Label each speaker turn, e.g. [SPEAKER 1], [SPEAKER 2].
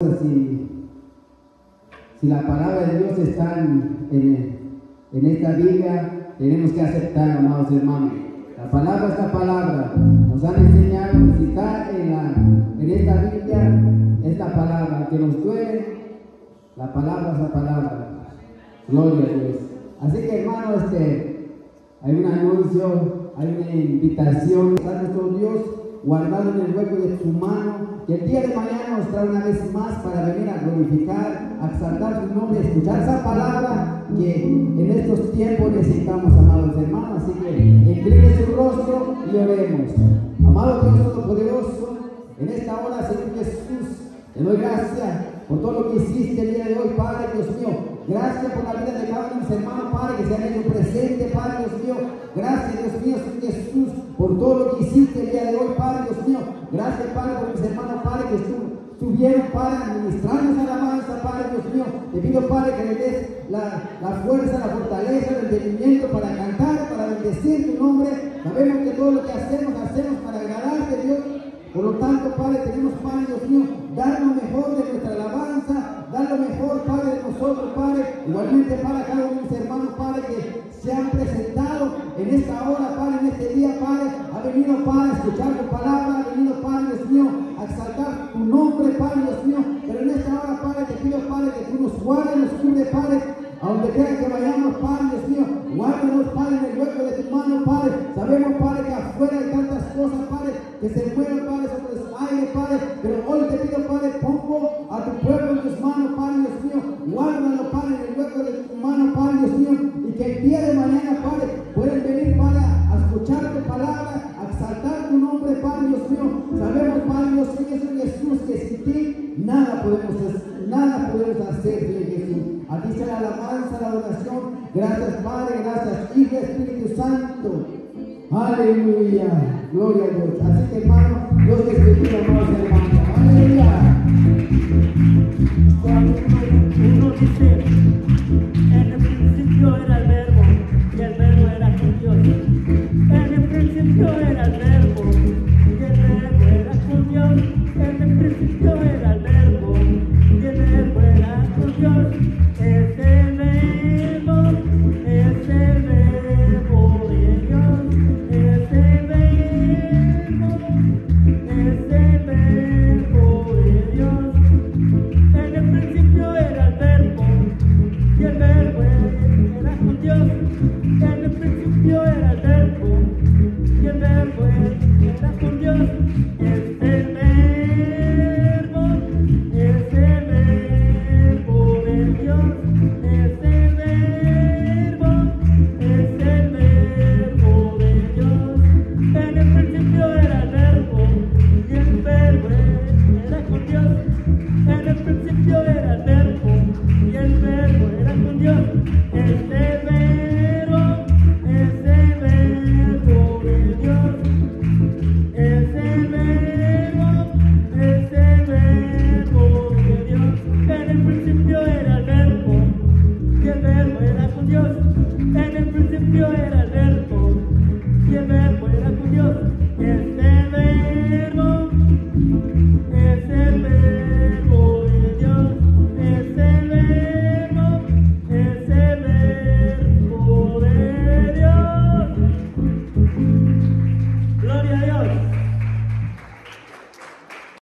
[SPEAKER 1] Si la palabra de Dios está en esta Biblia, tenemos que aceptar, amados hermanos. La palabra es la palabra. Nos han enseñado que si está en esta Biblia, es la palabra. Que nos duele, la palabra es la palabra. Gloria a Dios. Así que, hermanos, hay un anuncio, hay una invitación a nuestro Dios guardado en el hueco de su mano, que el día de mañana nos trae una vez más para venir a glorificar, a exaltar su nombre, a escuchar esa palabra que en estos tiempos necesitamos, amados hermanos. Así que incline su rostro y oremos. Amado Dios Todopoderoso, en esta hora, Señor Jesús, te doy gracias por todo lo que hiciste el día de hoy, Padre Dios mío. Gracias por la vida de cada uno de mis hermanos, Padre, que se han hecho presente, Padre Dios mío. Gracias, Dios mío, Señor Jesús, por todo lo que hiciste el día de hoy, Padre Dios mío. Gracias, Padre, por mis hermanos, Padre, que estuvieron, Padre, administrando esa alabanza, Padre Dios mío. Te pido, Padre, que le des la fuerza, la fortaleza, el entendimiento para cantar, para bendecir tu nombre. Sabemos que todo lo que hacemos para agradarte, Dios. Por lo tanto, Padre, tenemos, Padre Dios mío, dar lo mejor de nuestra alabanza, dar lo mejor, Padre, de nosotros, Padre. Igualmente para cada uno de mis hermanos, Padre, que se han presentado en esta hora, Padre, en este día, Padre. Ha venido, Padre, a escuchar tu palabra, ha venido, Padre Dios mío, a exaltar tu nombre, Padre Dios mío. Pero en esta hora, Padre, te pido, Padre, que tú nos guardes, nos cubre, Padre, a donde quiera que vayamos, Padre Dios mío. Guárdanos, Padre, en el hueco de tu mano, Padre. Sabemos, Padre, que afuera hay tantas cosas, Padre, que se mueven, Padre, sobre el aire, Padre. Pero hoy te pido, Padre, pongo a tu pueblo en tus manos, Padre Dios mío. Guárdalo, Padre, en el hueco de tu mano, Padre Dios mío. Y que el día de mañana, Padre, pueden venir, Padre, a escuchar tu palabra, a exaltar tu nombre, Padre Dios mío. Sabemos, Padre Dios mío, Jesús, que sin ti nada podemos hacer, Señor Jesús. A ti sea la alabanza, la adoración. Gracias, Padre, gracias, Hijo, Espíritu Santo. Aleluya, gloria a Dios. Así que, hermano, Dios te bendiga, hermanos y hermanas. Aleluya.